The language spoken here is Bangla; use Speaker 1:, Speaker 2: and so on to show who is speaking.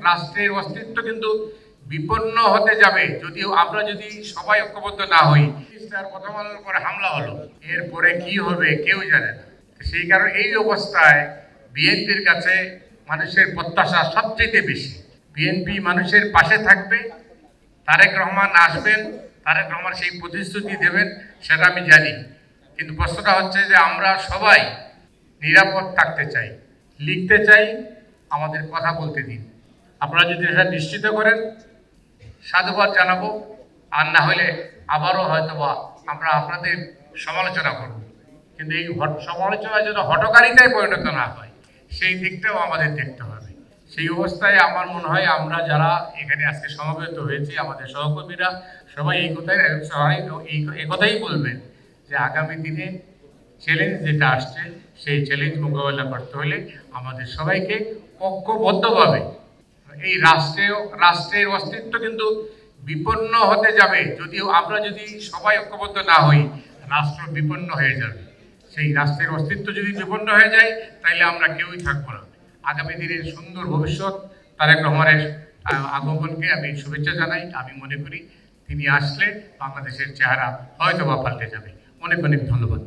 Speaker 1: রাষ্ট্রের অস্তিত্ব কিন্তু বিপন্ন হতে যাবে আমরা যদি সবাই ঐক্যবদ্ধ না হই। প্রথম আলোর উপরে হামলা হলো, এরপরে কি হবে কেউ জানে না। সেই কারণে এই অবস্থায় বিএনপির কাছে মানুষের প্রত্যাশা সবচেয়ে বেশি। বিএনপি মানুষের পাশে থাকবে, তারেক রহমান আসবেন, তারেক রহমান সেই প্রতিশ্রুতি দেবেন, সেটা আমি জানি। কিন্তু প্রশ্নটা হচ্ছে যে আমরা সবাই নিরাপদ থাকতে চাই, লিখতে চাই, আমাদের কথা বলতে দিন। আপনারা যদি এটা নিশ্চিত করেন সাধুবাদ জানাবো, আর না হলে আবারও হয়তোবা আমরা আপনাদের সমালোচনা করব। কিন্তু এই সমালোচনা যেন হঠকারিতায় পরিণত না হয়, সেই দিকটাও আমাদের দেখতে হবে। সেই অবস্থায় আমার মনে হয় আমরা যারা এখানে আজকে সমবেত হয়েছি, আমাদের সহকর্মীরা সবাই এই কথাই বলবেন যে আগামী দিনে চ্যালেঞ্জ যেটা আসছে সেই চ্যালেঞ্জ মোকাবেলা করতে হলে আমাদের সবাইকে ঐক্যবদ্ধভাবে এই রাষ্ট্রের অস্তিত্ব কিন্তু বিপন্ন হতে যাবে আমরা যদি সবাই ঐক্যবদ্ধ না হই, রাষ্ট্র বিপন্ন হয়ে যাবে। সেই রাষ্ট্রের অস্তিত্ব যদি বিপন্ন হয়ে যায় তাহলে আমরা কেউই থাকবো না। আগামী দিনের সুন্দর ভবিষ্যৎ, তারেক রহমানের আগমনকে আমি শুভেচ্ছা জানাই। আমি মনে করি তিনি আসলে বাংলাদেশের চেহারা হয়তো বা পাল্টে যাবে। অনেক অনেক ধন্যবাদ।